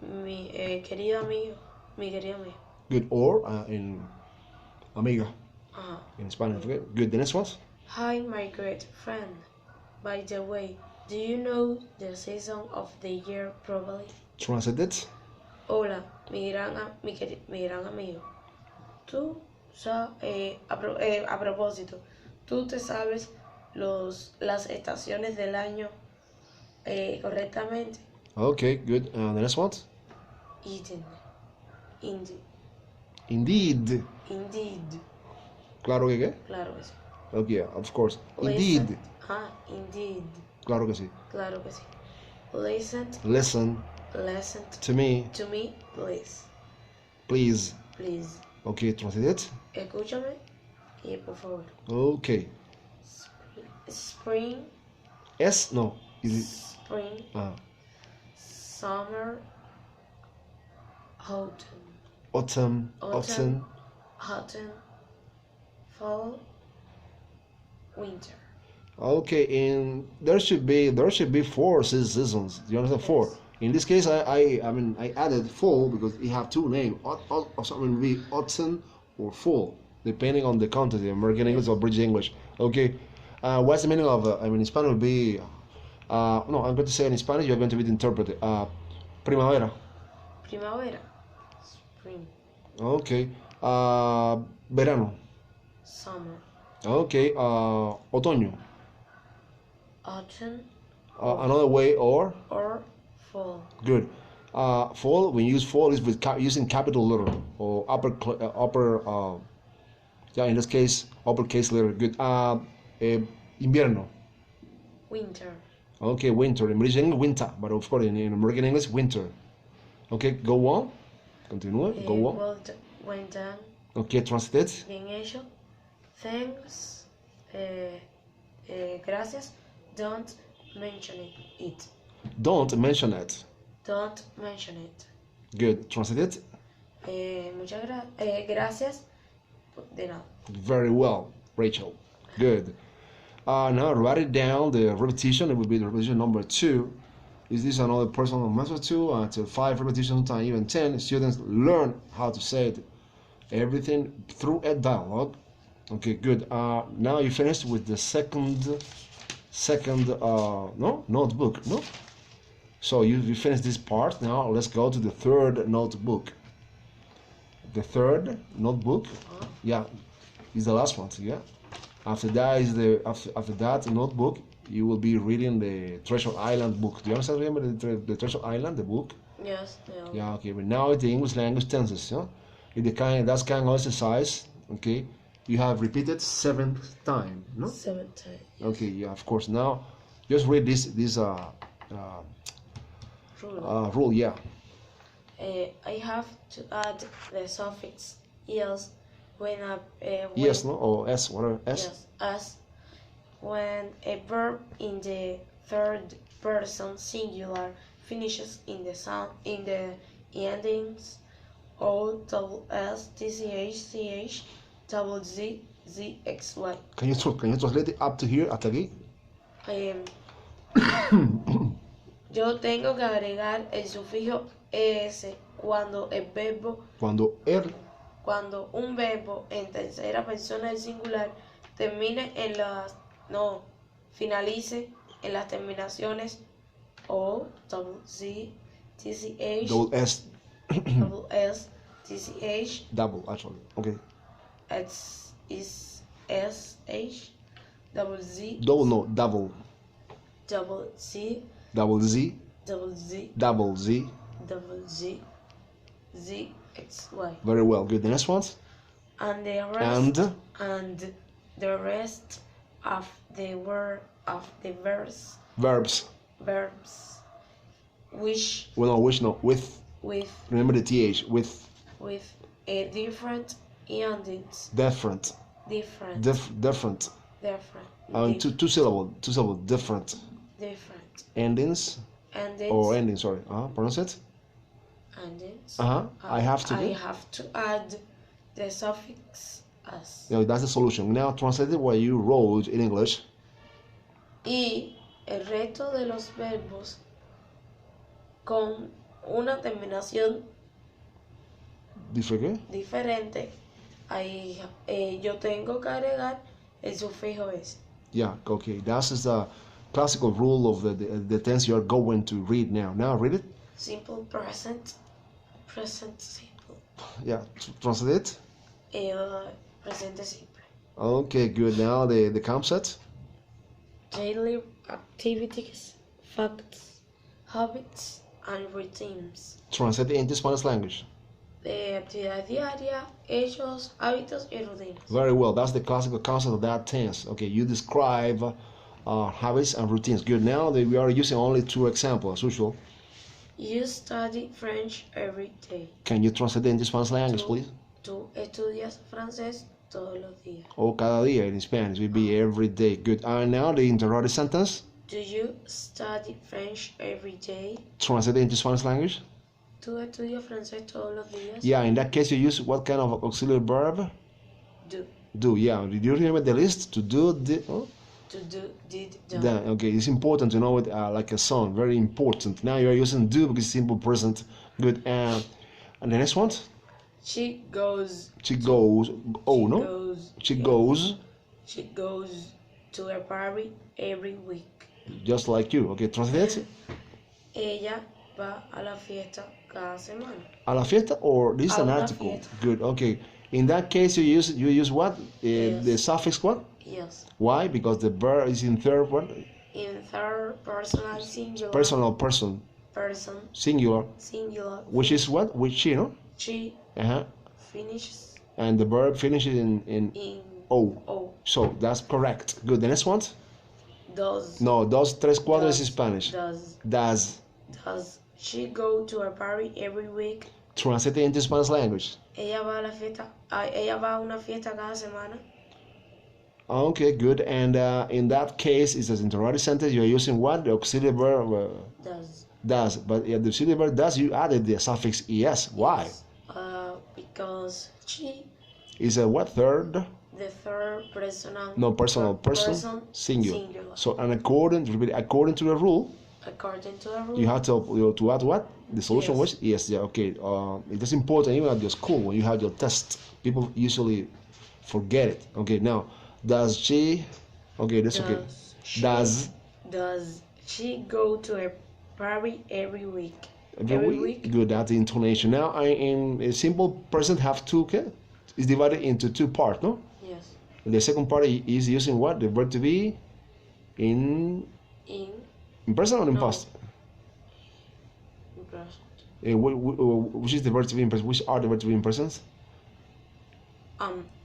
mi querido amigo, mi querido amigo. Good, or in amiga. In Spanish. Okay, good. The next one. Hi, my great friend. By the way, do you know the season of the year probably? Translate it. Hola, mi gran amigo. Tú a propósito, tú te sabes las estaciones del año correctamente. Okay, good. The next one. Indeed. Claro que qué? Claro que sí. Okay, of course. Indeed. Indeed. Claro que sí. Claro que sí. Listen. To me. Please. Please. Please. Okay, translate it. Escúchame y por favor. Okay. Spring. No. Is it? Spring. Summer. Autumn. Fall. Winter. Okay, and there should be four seasons. Do you understand? Four. Yes. In this case, I added fall because it have two names. Or something will be autumn or fall, depending on the content, the American English or British English. Okay, what's the meaning of? In Spanish will be. No, I'm going to say in Spanish. You're going to be the interpreter. Primavera. Primavera. Spring. Okay. Verano. Summer. Okay. Otoño. Autumn. Another way or Fall. good. Fall, when you use fall, is with using capital letter or yeah, in this case, uppercase letter. Good. Invierno. Winter. Okay, winter. In British English, winter, but of course in American English, winter. Okay, go on. Continúa. Go on. Well done. Okay, translate. Bien hecho. Thanks. Gracias. Don't mention it. Don't mention it. Don't mention it. Good. Translate. Muchas gracias. De nada. Very well, Rachel. Good. Now write it down. The repetition. It will be the repetition number 2. Is this another personal method too? Until 5 repetitions, sometimes even 10. Students learn how to say it. Everything through a dialogue. Okay, good. Now you finished with the second notebook. No. So you finished this part. Now let's go to the third notebook. The third notebook. Yeah, is the last one. Yeah. After that is after that notebook. You will be reading the Treasure Island book. Do you understand? Remember the Treasure Island, the book? Yes. Yeah. Okay. But now it's the English language tenses. Yeah. That's kind of exercise. Okay. You have repeated 7th time. No. 7 times. Okay. Yeah. Of course. Now, just read this rule. Yeah. I have to add the suffix yes when Yes. No. Or s. Whatever. S. yes as when a verb in the third person singular finishes in the sound in the endings o double s tch double z zxy. Can you translate it up to here, hasta aquí? Yo tengo que agregar el sufijo es cuando el verbo Cuando cuando un verbo en tercera persona del singular termine en las finalice en las terminaciones o double z tch double s double s tch double actually. Okay. it's is sh double z Double double z double z double z double z. double z zxy. Very well. Good. The next one. And the rest of the word of the Verbs. which With. Remember the th. With a different endings. different. Two syllable. Different. Endings. Or endings. Sorry. Pronounce it. Endings. I have to add the suffix as. Yeah, that's the solution. Now translate what you wrote in English. Y el resto de los verbos con una terminación diferente, ahí yo tengo que agregar el sufijo s. Yeah, okay. That is the classical rule of the tense you are going to read now. Now read it. Simple present simple. Yeah, translate it. Presente simple. Okay, good. Now the concept. Daily activities, facts, habits, and routines. Translate it into Spanish language. De actividad diaria, hechos, hábitos y rutinas. Very well. That's the classical concept of that tense. Okay, you describe habits and routines. Good. Now we are using only 2 examples as usual. You study French every day. Can you translate it into Spanish language, please? Tú estudias francés todos los días. O cada día in Spanish will be every day. Good. And now the interrogative sentence. Do you study French every day? Translate it into Spanish language. ¿Tú estudias francés todos los días? Yeah, in that case you use what kind of auxiliary verb? Do. Do, yeah. Did you remember the list? To do, to do, did, done. Done. Okay, it's important to know it like a sound. Very important. Now you are using do because it's simple present. Good. And the next one. She goes. She goes. Oh no. Goes, She goes. She goes to a party every week. Just like you. Okay, translate. Ella va a la fiesta cada semana. A la fiesta, or this is A an una article. fiesta. Good. Okay. In that case, you use what? Yes. The suffix what? Yes. Why? Because the verb is in third what? In third personal singular. Personal person. Person. Singular. Singular. Which is what? Which she, no? She finishes And the verb finishes in O. O. So that's correct. Good. The next one? Does. No, dos, tres, cuatro is in Spanish. Does she go to a party every week? Translate it into Spanish language. Ella va a una fiesta cada semana. Okay, good. And in that case, it's an interrogative sentence. You are using what? The auxiliary verb Does. does. But the auxiliary verb does, you added the suffix es. Why? Because she Is a what? Third? the third personal. No, personal person singular. So, and according to the rule, According to the rule. you have to add what? The solution Yes. was yes. Yeah. Okay. It is important even at your school when you have your test. People usually forget it. Okay. Now, does she? Okay, that's okay. Does she go to a party every week? Every week? Good. That's the intonation. Now, in a simple present have two. Okay, it's divided into two parts. No. Yes. The second part is using what? The verb to be in present or in past? In present. Which is the verb to be in present? Which are the verb to be in present?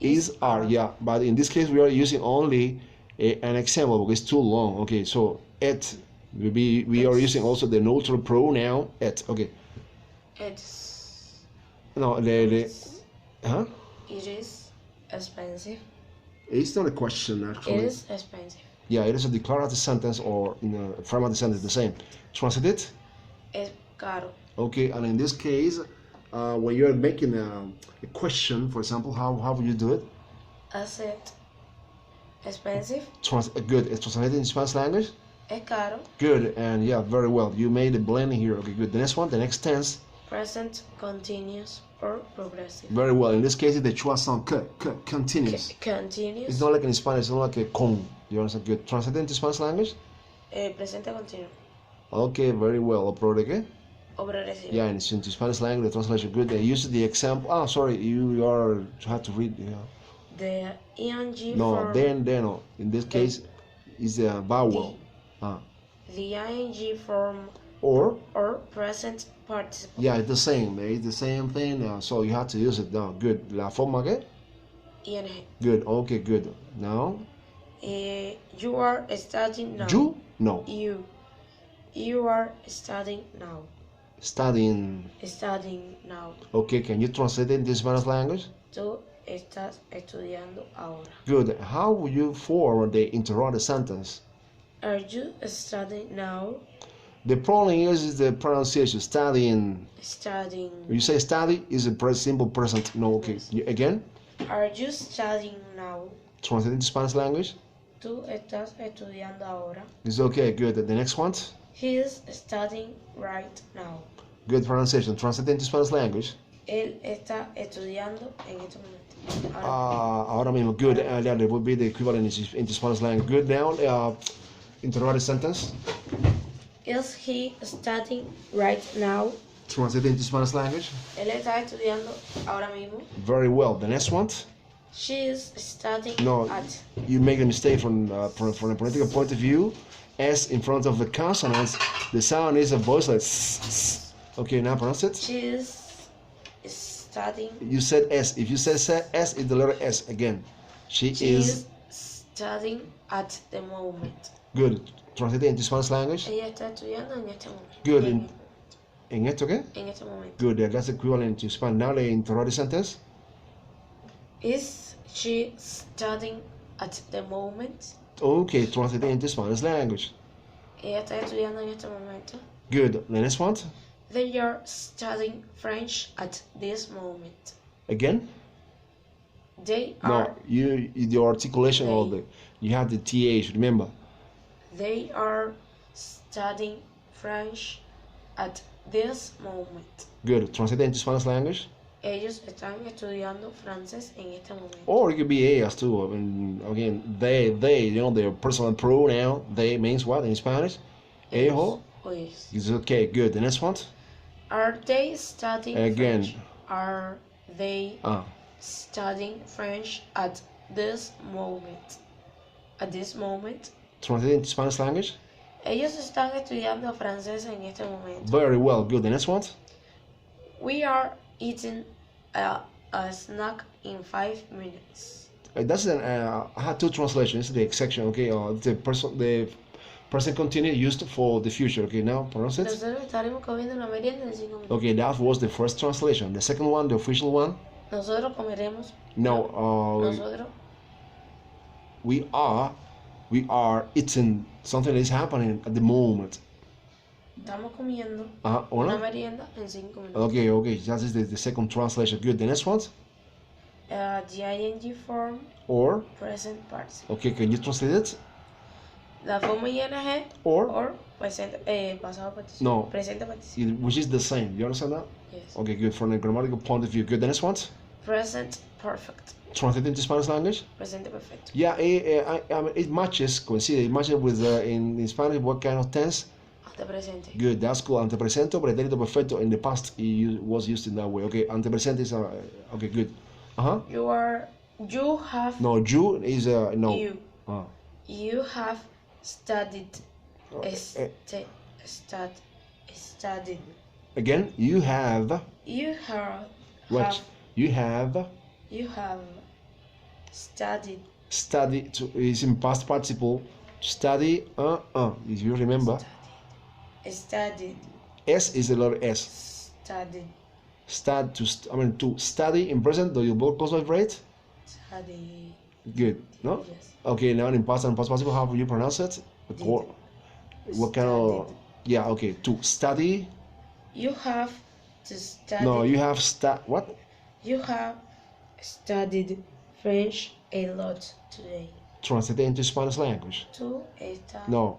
Is are, yeah. But in this case, we are using only an example because it's too long. Okay, so it will be. We are using also the neutral pronoun it. Okay. It's. No, huh? It is expensive. It's not a question actually. It is expensive. Yeah, it is a declarative sentence or in a affirmative sentence the same. Translate it. Es caro. Okay, and in this case, when you are making a question, for example, how would you do it? Is it expensive? Good. It's translated in Spanish language. Es caro. Good, and yeah, very well. You made a blending here. Okay, good. The next one, the next tense. Present, continuous, or progressive. Very well. In this case, it's the schwa sound continuous. Continuous. It's not like in Spanish. It's not like a con. You understand? Good. Translate into Spanish language. Presente continuo. Okay, very well. ¿Qué? O progresivo. Yeah, and it's into Spanish language. The translation good. They use the example. Ah, sorry, you have to read. Yeah. The ing No, form. then no. In this case, is a vowel. The ing form Or present participle. yeah, it's the same. It's the same thing. So you have to use it now. Good. La forma qué? Ing. Good. Okay, good. Now. You are studying now. You? No. You are studying now. Studying. Studying now. Okay, can you translate it into Spanish language? Tú estás estudiando ahora. Good. How would you form the interrogative sentence? Are you studying now? The problem is the pronunciation. Studying. Studying. When you say study, is a simple present. No, okay. Again? Are you studying now? Translate into Spanish language. Tú estás estudiando ahora. It's okay, good. The next one? He is studying right now. Good pronunciation. Translate into Spanish language. Él está estudiando en este momento. Ahora mismo. Good. That would be the equivalent into Spanish language. Good. Now, interrogative sentence. Is he studying right now? Translate into Spanish language. Él está estudiando ahora mismo. Very well. The next one? She is studying No, at. you make a mistake from a political point of view. S in front of the consonants, the sound is a voice like s. Okay, now pronounce it. She is studying. You said S. If you said S, it's the letter S again. She is studying at the moment. Good. Translate it into Spanish language. Ella está estudiando en este momento. Good. ¿En esto qué? En este momento. Good. That's equivalent to Spanish. Now the interrogative sentence. Is she studying at the moment? Okay, translate it into Spanish language. Ella está estudiando en este momento. Good. The next one. They are studying French at this moment. Again. They No, are. the articulation of They. the, you have the th. Remember. They are studying French at this moment. Good. Translate into Spanish language. Ellos están estudiando francés en este momento. Or it could be ellas too. I mean, again, they, you know, their personal pronoun. They means what in Spanish? Ellos. Ellos. It's okay. Good. The next one. Are they studying Again. French? Are they studying French at this moment? At this moment. Translate into Spanish language. Ellos están estudiando francés en este momento. Very well. Good. The next one. We are eating a snack in 5 minutes. That's an. I had two translations. The section. Okay. The present continuous used for the future. Okay. Now pronounce it. Nosotros estaremos comiendo una merienda en 5 minutos. Okay. That was the first translation. The second one, the official one. Nosotros comeremos. No. Nosotros. We are eating something that is happening at the moment. Estamos comiendo Or una not? merienda en 5 minutos. Okay, that is the second translation. Good. The next one? The ing form, Or, present participle. okay, can you translate it? La forma ing Or, presente, pasado participle. No. Presente participle. which is the same. You understand that? Yes. Okay, good. From a grammatical point of view. Good. The next one? Present perfect. Translate into Spanish language? Presente perfecto. Yeah, I mean, it matches, coincide. It matches with, in Spanish, what kind of tense? Ante presente. Good, that's cool. Antepresento, pretérito perfecto. In the past, it was used in that way. Okay, antepresente is, okay, good. You have. No, you is, no. You. You have studied. Studied. Again, you have. You have. What? You have. You have studied. Study is in past participle. Study. If you remember. Studied. S is the letter S. Studied. To study in present. Do you both concentrate? Study. Good. No. Yes. Okay. Now in past and past participle, how do you pronounce it? What kind of? Yeah. Okay. To study. You have to study. No, you have what? You have studied French a lot today. Translate into Spanish language. Tú estás. No.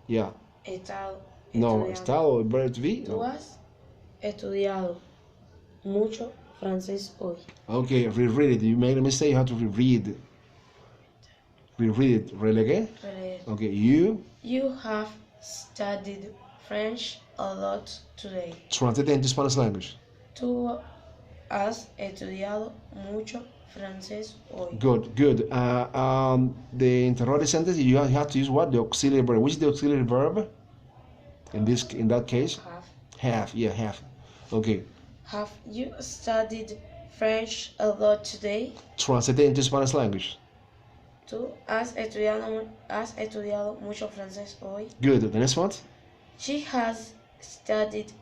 Yeah. Estado. No. estudiando. Estado. Verb to be. Tú No. has estudiado mucho francés hoy. Okay. Reread it. You made a mistake. You have to reread. Reread it. Relegate. Okay. You have studied French a lot today. Translate into Spanish language. Tú has estudiado mucho francés hoy. Good. The interrogative sentence, you have to use what? The auxiliary verb. Which is the auxiliary verb? In that case? Have. Yeah, have. Okay. Have you studied French a lot today? Translate into Spanish language. Tú has estudiado mucho francés hoy. Good. The next one? She has studied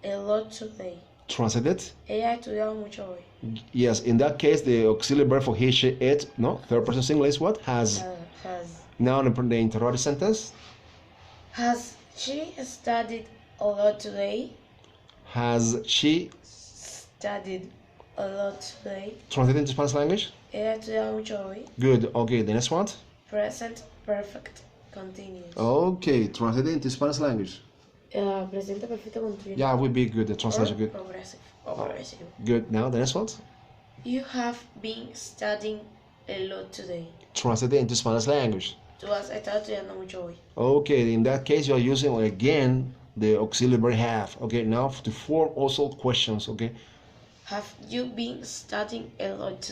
a lot today. Translate it. Ella ha estudiado mucho hoy. Yes, in that case, the auxiliary verb for he, she, it, no, third person singular is what? Has. Now in the interrogative sentence. Has she studied a lot today? Has she Studied a lot today. translate into Spanish language? Ella ha estudiado mucho hoy. Good. Okay, the next one? Present perfect continuous. Okay, translate into Spanish language. Presente perfecto continuous. Yeah, would be good. The translation good. Progressive. Progressive. Good. Now the next one? You have been studying a lot today. Translate into Spanish language. Tú has estado estudiando mucho hoy. Okay, in that case, you are using again the auxiliary verb have. Okay, now to form also questions. Okay. Have you been studying a lot today?